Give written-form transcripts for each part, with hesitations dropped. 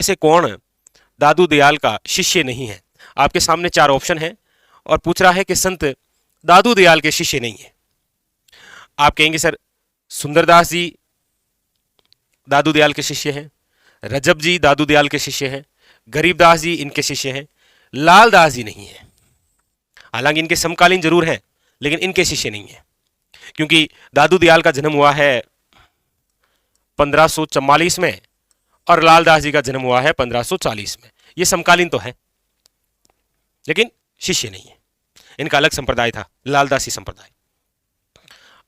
से कौन दादू दयाल का शिष्य नहीं है? आपके सामने 4 ऑप्शन है और पूछ रहा है कि संत दादू दयाल के शिष्य नहीं है। आप कहेंगे सर सुंदरदास जी दादू दयाल के शिष्य हैं, रजब जी दादू दयाल के शिष्य हैं, गरीबदास जी इनके शिष्य हैं, लालदास जी नहीं है। हालांकि इनके समकालीन जरूर हैं लेकिन इनके शिष्य नहीं है, क्योंकि दादू दयाल का जन्म हुआ है 1544 में और लालदास जी का जन्म हुआ है 1540 में। ये समकालीन तो है लेकिन शिष्य नहीं है। इनका अलग संप्रदाय था, लालदासी संप्रदाय।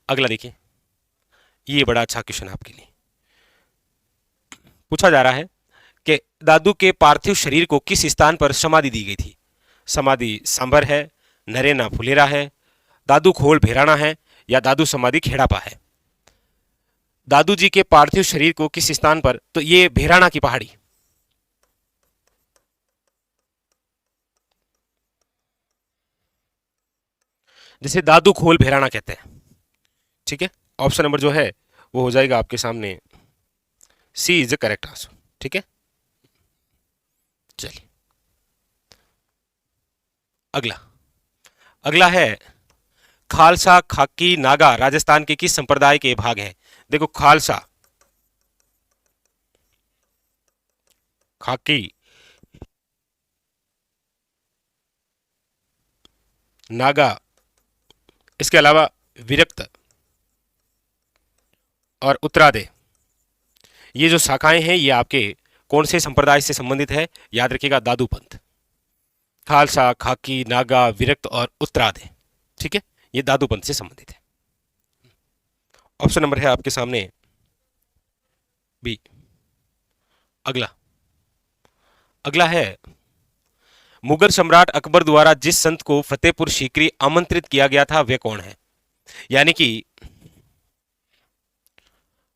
अगला देखिए, ये बड़ा अच्छा क्वेश्चन है आपके लिए। पूछा जा रहा है कि दादू के पार्थिव शरीर को किस स्थान पर समाधि दी गई थी? समाधि सांबर है, नरेना फुलेरा है, दादू खोल भेराना है या दादू समाधि खेड़ापा है? दादू जी के पार्थिव शरीर को किस स्थान पर, तो ये भेराना की पहाड़ी। जिसे दादू खोल भेराना कहते हैं। ठीक है, ऑप्शन नंबर जो है वो हो जाएगा आपके सामने सी इज द करेक्ट आंसर। ठीक है, चलिए अगला। अगला है खालसा खाकी नागा राजस्थान के किस संप्रदाय के भाग हैं? देखो खालसा, खाकी, नागा, इसके अलावा विरक्त और उत्तरादे, ये जो शाखाएं हैं ये आपके कौन से संप्रदाय से संबंधित है? याद रखिएगा दादू पंथ। खालसा, खाकी, नागा, विरक्त और उत्तरादे। ठीक है, ये दादू पंथ से संबंधित है। ऑप्शन नंबर है आपके सामने बी। अगला। अगला है मुगल सम्राट अकबर द्वारा जिस संत को फतेहपुर सीकरी आमंत्रित किया गया था वे कौन है? यानी कि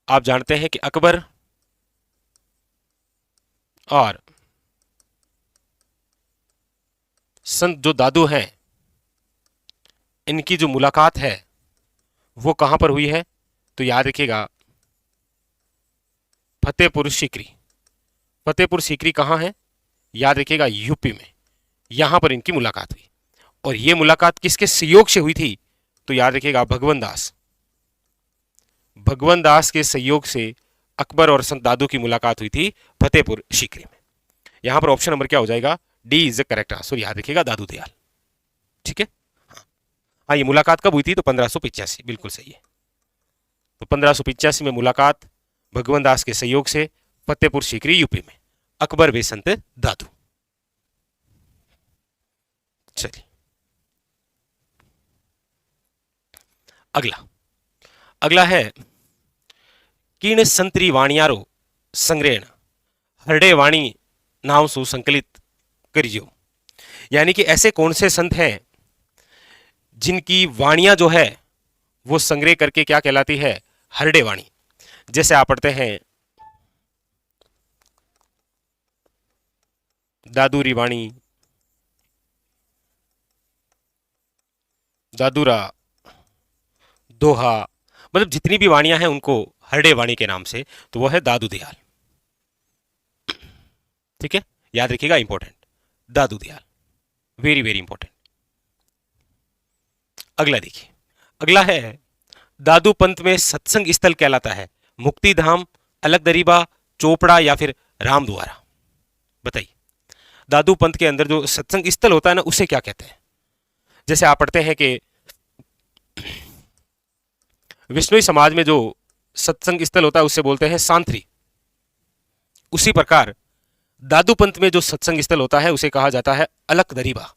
आप जानते हैं कि अकबर और संत जो दादू हैं इनकी जो मुलाकात है वो कहां पर हुई है? तो याद रखिएगा फतेहपुर सीकरी। फतेहपुर सीकरी कहां है? याद रखिएगा यूपी में। यहां पर इनकी मुलाकात हुई और यह मुलाकात किसके सहयोग से हुई थी? तो याद रखिएगा भगवान दास। भगवान दास के सहयोग से अकबर और संत दादू की मुलाकात हुई थी फतेहपुर सीकरी में। यहां पर ऑप्शन नंबर क्या हो जाएगा? D is the correct answer. याद रखिएगा दादू दयाल। ठीक है, हाँ ये मुलाकात कब हुई थी? तो 1585, बिल्कुल सही है। तो 1585 में मुलाकात भगवान दास के सहयोग से फतेहपुर सीकरी यूपी में, अकबर व संत दादू। चलिए अगला। अगला है किण संतरी वाणियारो संग्रहण हरडे वाणी नाम सु संकलित करियो। यानी कि ऐसे कौन से संत हैं जिनकी वाणियां जो है वो संग्रह करके क्या कहलाती है? हरडे वाणी। जैसे आप पढ़ते हैं दादूरी वाणी, दादूरा, दोहा, मतलब जितनी भी वाणियां हैं उनको हरडे वाणी के नाम से, तो वो है दादू दयाल। ठीक है, याद रखिएगा इंपॉर्टेंट, दादू दयाल, वेरी वेरी इंपॉर्टेंट। अगला देखिए। अगला है दादू पंथ में सत्संग स्थल कहलाता है मुक्तिधाम, अलग दरीबा, चोपड़ा या फिर रामद्वारा? बताइए, दादू पंथ के अंदर जो सत्संग स्थल होता है ना उसे क्या कहते हैं? जैसे आप पढ़ते हैं कि विष्णुई समाज में जो सत्संग स्थल होता है उसे बोलते हैं सांथरी। उसी प्रकार दादू पंथ में जो सत्संग स्थल होता है उसे कहा जाता है अलक दरीबा।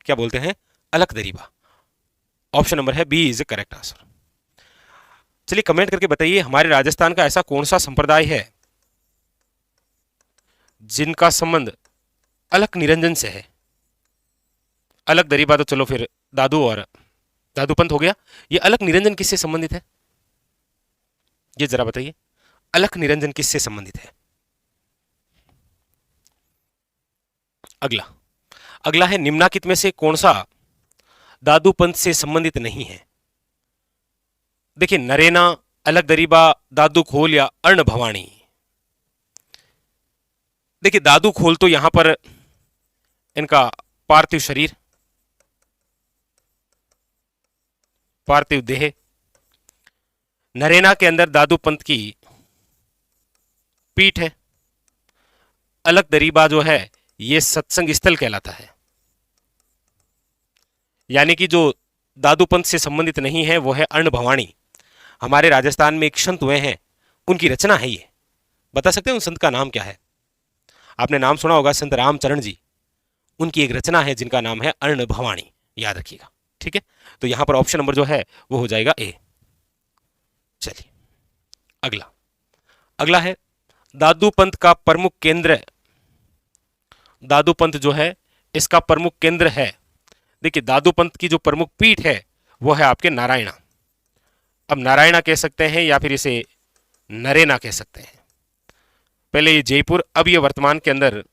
क्या बोलते हैं? अलक दरीबा। ऑप्शन नंबर है बी इज करेक्ट आंसर। चलिए कमेंट करके बताइए हमारे राजस्थान का ऐसा कौन सा संप्रदाय है जिनका संबंध अलक निरंजन से है? अलक दरीबा तो चलो फिर दादू और दादू पंथ हो गया, ये अलक निरंजन किससे संबंधित है? ये जरा बताइए, अलक निरंजन किससे संबंधित है? अगला। अगला है निम्नलिखित में से कौन सा दादू पंथ से संबंधित नहीं है? देखिए नरेना, अलग दरीबा, दादू खोल या अर्ण भवानी। देखिए दादू खोल तो यहां पर इनका पार्थिव शरीर, पार्थिव देह। नरेना के अंदर दादू पंत की पीठ है। अलग दरीबा जो है ये सत्संग स्थल कहलाता है। यानी कि जो दादू पंत से संबंधित नहीं है वो है अर्ण भवानी। हमारे राजस्थान में एक संत हुए हैं, उनकी रचना है ये। बता सकते हैं उन संत का नाम क्या है? आपने नाम सुना होगा संत रामचरण जी। उनकी एक रचना है जिनका नाम है अर्ण भवानी, याद रखिएगा। ठीक है, तो यहां पर ऑप्शन नंबर जो है वो हो जाएगा ए। चलिए अगला, अगला है दादू पंत का प्रमुख केंद्र। दादू पंत जो है इसका प्रमुख केंद्र है, देखिए दादू पंत की जो प्रमुख पीठ है वो है आपके नारायणा। अब नारायणा कह सकते हैं या फिर इसे नरेना कह सकते हैं। पहले ये जयपुर, अब ये वर्तमान के अंदर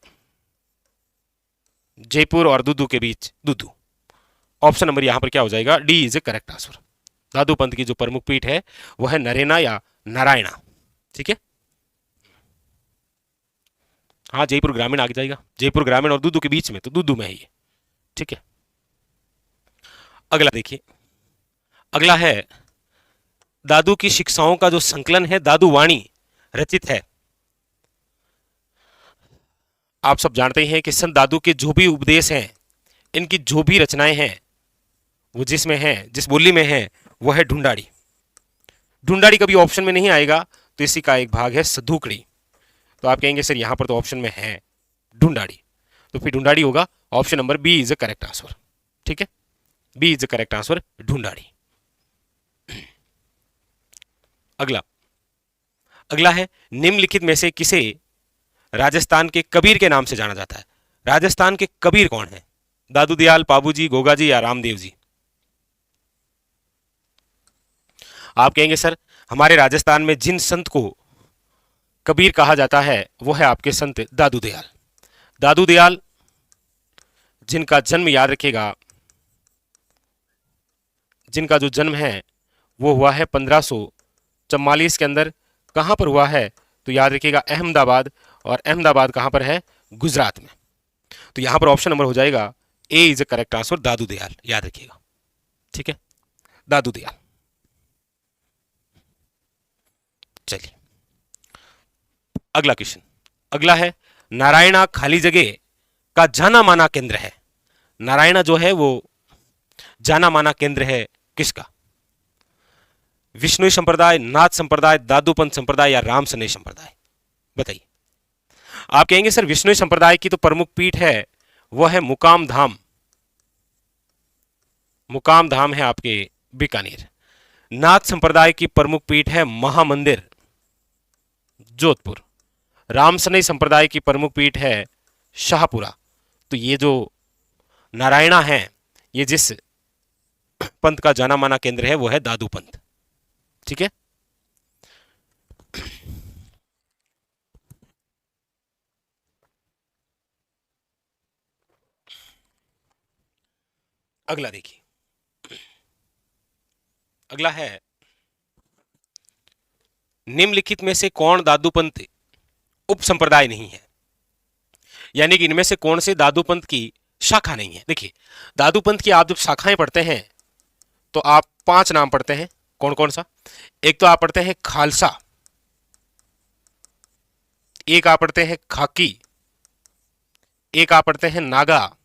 जयपुर और दुदू के बीच दुदू। ऑप्शन नंबर यहां पर क्या हो जाएगा? D is a correct answer. Dadu Pant की जो प्रमुख पीठ है वो है नरेना या नारायणा। ठीक है, हाँ जयपुर ग्रामीण आ जाएगा, जयपुर ग्रामीण और दुदू के बीच में, तो दुदू में है ये। ठीक है, अगला देखिए, अगला है दादू की शिक्षाओं का जो संकलन है दादू वाणी रचित है। आप सब जानते ही हैं कि संत दादू के जो भी उपदेश हैं, इनकी जो भी रचनाएं हैं वो जिसमें है, जिस बोली में है वो है ढूंढाड़ी। ढूंढाड़ी कभी ऑप्शन में नहीं आएगा, तो इसी का एक भाग है सधुकड़ी। तो आप कहेंगे सर यहां पर तो ऑप्शन में है ढूंढाड़ी, तो फिर ढूंढाड़ी होगा। Option number B is a correct answer. ठीक है, B is a correct answer, Dhundhari. अगला, अगला है निम्नलिखित में से किसे राजस्थान के कबीर के नाम से जाना जाता है? राजस्थान के कबीर कौन है? दादू दयाल, बाबू जी, गोगा जी या रामदेव जी? आप कहेंगे सर हमारे राजस्थान में जिन संत को कबीर कहा जाता है वो है आपके संत दादू दयाल। दादू दयाल जिनका जन्म याद रखिएगा, जिनका जो जन्म है वो हुआ है 1544 के अंदर। कहां पर हुआ है? तो याद रखिएगा अहमदाबाद, और अहमदाबाद कहां पर है? गुजरात में। तो यहां पर ऑप्शन नंबर हो जाएगा A is a correct answer, दादू दयाल, याद रखिएगा। ठीक है, दादू दयाल। चलिए अगला क्वेश्चन, अगला है नारायणा खाली जगह का जाना माना केंद्र है। नारायणा जो है वो जाना माना केंद्र है किसका? विष्णु संप्रदाय, नाथ संप्रदाय, दादूपंत संप्रदाय या राम सनेह संप्रदाय? बताइए। आप कहेंगे सर विष्णु संप्रदाय की तो प्रमुख पीठ है वो है मुकाम धाम। मुकाम धाम है आपके बीकानेर। नाथ संप्रदाय की प्रमुख पीठ है महामंदिर, जोधपुर। राम सनेह संप्रदाय की प्रमुख पीठ है शाहपुरा। तो ये जो नारायणा है, ये जिस पंथ का जाना माना केंद्र है वो है दादू पंथ। ठीक है, अगला देखिए, अगला है निम्नलिखित में से कौन दादूपंथ उप संप्रदाय नहीं है? यानी कि इनमें से कौन से दादूपंथ की शाखा नहीं है? देखिए दादूपंथ की आप जब शाखाएं पढ़ते हैं तो आप 5 नाम पढ़ते हैं। कौन कौन सा? एक तो आप पढ़ते हैं खालसा, एक आप पढ़ते हैं खाकी, एक आप पढ़ते हैं नागा,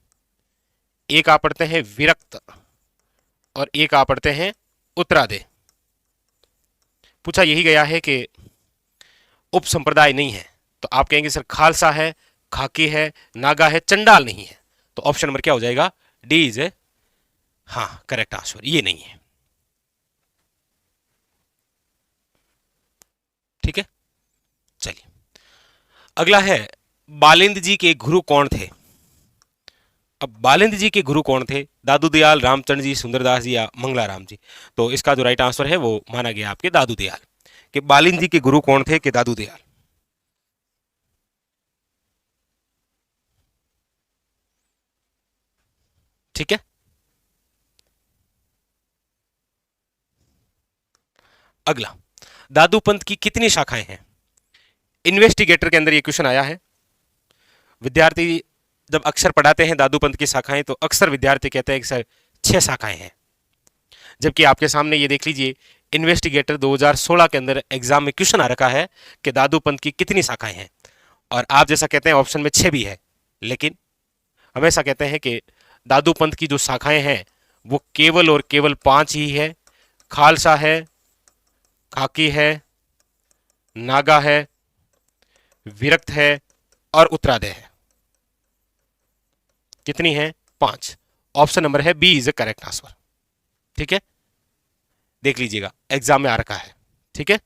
एक आप पढ़ते हैं विरक्त, और एक आप पढ़ते हैं उत्तरादे। पूछा यही गया है कि उप संप्रदाय नहीं है, तो आप कहेंगे सर खालसा है, खाकी है, नागा है, चंडाल नहीं है। तो ऑप्शन नंबर क्या हो जाएगा? डी इज ए, हाँ करेक्ट आंसर, ये नहीं है। ठीक है, चलिए अगला है बालिंद जी के गुरु कौन थे? अब बालिंद जी के गुरु कौन थे? दादू दयाल, रामचंद्र जी, सुंदरदास जी या मंगलाराम जी? तो इसका जो राइट आंसर है वो माना गया आपके दादू दयाल। कि बालिंद जी के गुरु कौन थे? कि दादू दयाल। ठीक है, अगला दादू पंथ की कितनी शाखाएं हैं? इन्वेस्टिगेटर के अंदर ये क्वेश्चन आया है। विद्यार्थी जब अक्सर पढ़ाते हैं दादू पंथ की शाखाएं तो अक्सर विद्यार्थी कहते हैं कि सर 6 शाखाएं हैं, जबकि आपके सामने ये देख लीजिए इन्वेस्टिगेटर 2016 के अंदर एग्जाम में क्वेश्चन आ रखा है कि दादू पंथ की कितनी शाखाएं हैं, और आप जैसा कहते हैं ऑप्शन में 6 भी है, लेकिन हमेशा कहते हैं कि दादू पंथ की जो शाखाएं हैं वो केवल और केवल 5 ही है। खालसा है, खाकी है, नागा है, विरक्त है और उत्तरादय है। कितनी है? 5। ऑप्शन नंबर है B is a correct answer. ठीक है, देख लीजिएगा एग्जाम में आ रखा है। ठीक है,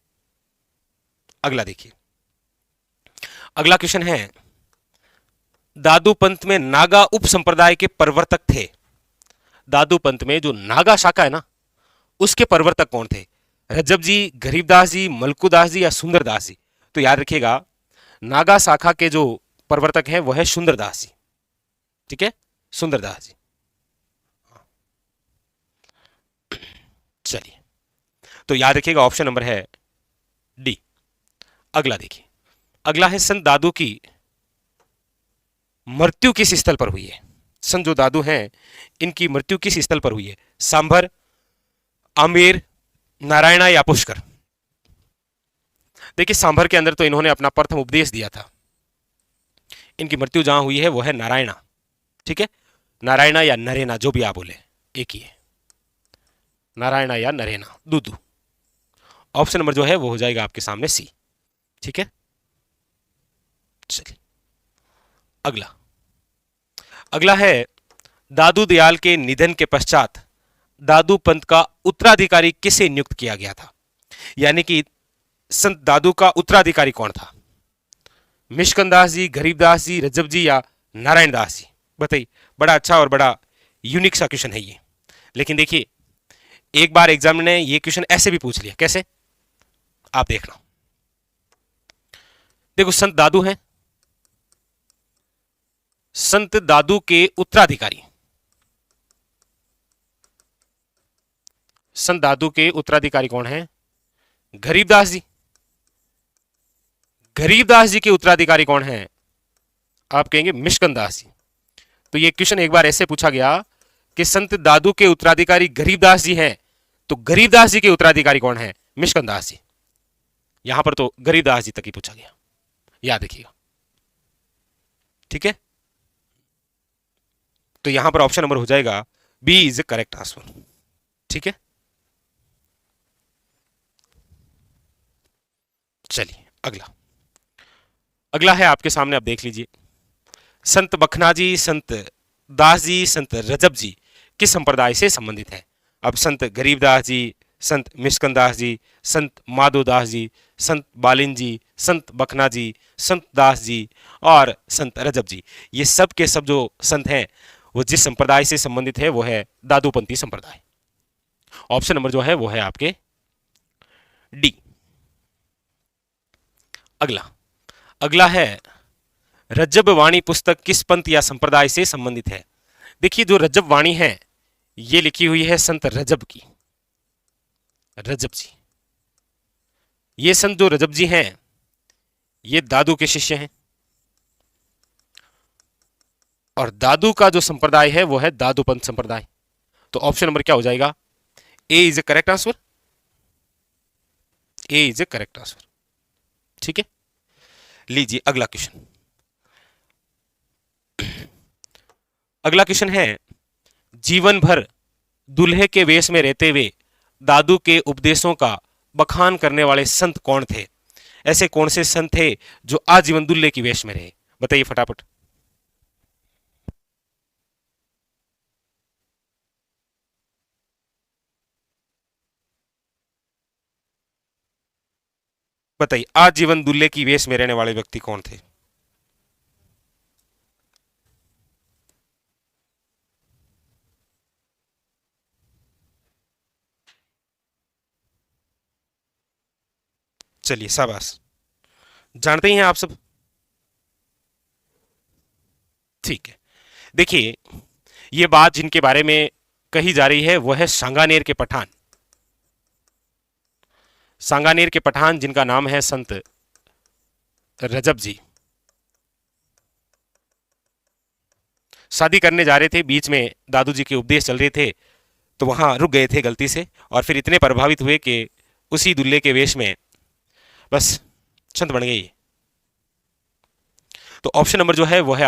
अगला देखिए। अगला क्वेश्चन है दादू पंथ में नागा उप संप्रदाय के प्रवर्तक थे। दादू पंथ में जो नागा शाखा है ना, उसके प्रवर्तक कौन थे? रज्जब जी, गरीबदास जी, मलकुदास जी या सुंदरदास जी? तो याद रखिएगा नागा शाखा के जो प्रवर्तक हैं वो है सुंदरदास जी। ठीक है, सुंदरदास जी। चलिए, तो याद रखिएगा ऑप्शन नंबर है डी। अगला देखिए, अगला है संत दादू की मृत्यु किस स्थल पर हुई है? संत जो दादू हैं इनकी मृत्यु किस स्थल पर हुई है? सांभर, आमेर, नारायणा या पुष्कर? देखिए सांभर के अंदर तो इन्होंने अपना प्रथम उपदेश दिया था। इनकी मृत्यु जहां हुई है वो है नारायणा। ठीक है, नारायणा या नरेना, जो भी आप बोले एक ही है, नारायणा या नरेना, दूदू। ऑप्शन नंबर जो है वो हो जाएगा आपके सामने सी। ठीक है, चलिए अगला। अगला है दादू दयाल के निधन के पश्चात दादू पंथ का उत्तराधिकारी किसे नियुक्त किया गया था? यानी कि संत दादू का उत्तराधिकारी कौन था? मिशकंदास जी, गरीबदास जी, रज्जब जी या नारायण दास जी? बताइए, बड़ा अच्छा और बड़ा यूनिक सा क्वेश्चन है ये। लेकिन देखिए एक बार एग्जाम ने ये क्वेश्चन ऐसे भी पूछ लिया। कैसे? आप देखना। देखो संत दादू हैं, संत दादू के उत्तराधिकारी, संत दादू के उत्तराधिकारी कौन है? गरीबदास जी। गरीबदास जी के उत्तराधिकारी कौन है? आप कहेंगे मिशकंदास जी। तो ये क्वेश्चन एक बार ऐसे पूछा गया कि संत दादू के उत्तराधिकारी गरीबदास जी हैं, तो गरीबदास जी के उत्तराधिकारी कौन है? मिशकंदास जी। यहां पर तो गरीबदास जी तक ही पूछा गया, याद रखिएगा। ठीक है, तो यहां पर ऑप्शन नंबर हो जाएगा B is a correct answer. ठीक है, चलिए अगला। अगला है आपके सामने, आप देख लीजिए। संत बखना जी, संत दास जी, संत रजब जी किस संप्रदाय से संबंधित हैं? अब संत गरीबदास जी, संत मिशकंदास जी, संत माधोदास जी, संत बालिन जी, संत बखना जी, संत दास जी और संत रजब जी, ये सब के सब जो संत हैं वो जिस संप्रदाय से संबंधित है वो है दादूपंथी संप्रदाय। ऑप्शन नंबर जो है वो है आपके डी। अगला। अगला है रज्जब वाणी पुस्तक किस पंथ या संप्रदाय से संबंधित है? देखिए जो रज्जब वाणी है ये लिखी हुई है संत रजब की, रजब जी। ये संत जो रजब जी हैं ये दादू के शिष्य हैं, और दादू का जो संप्रदाय है वो है दादूपंथ संप्रदाय। तो ऑप्शन नंबर क्या हो जाएगा? A is a correct answer. A is a correct answer. ठीक है, लीजिए अगला क्वेश्चन। अगला क्वेश्चन है जीवन भर दूल्हे के वेश में रहते हुए दादू के उपदेशों का बखान करने वाले संत कौन थे? ऐसे कौन से संत थे जो आजीवन दूल्हे की वेश में रहे? बताइए फटाफट। बताइए आजीवन दूल्हे की वेश में रहने वाले व्यक्ति कौन थे? चलिए शाबाश, जानते ही हैं आप सब। ठीक है, देखिए ये बात जिनके बारे में कही जा रही है वो है सांगानेर के पठान। सांगानेर के पठान जिनका नाम है संत रजब जी। शादी करने जा रहे थे, बीच में दादू जी के उपदेश चल रहे थे, तो वहाँ रुक गए थे गलती से, और फिर इतने प्रभावित हुए कि उसी दूल्हे के वेश में बस संत बन गए। तो ऑप्शन नंबर जो है वो है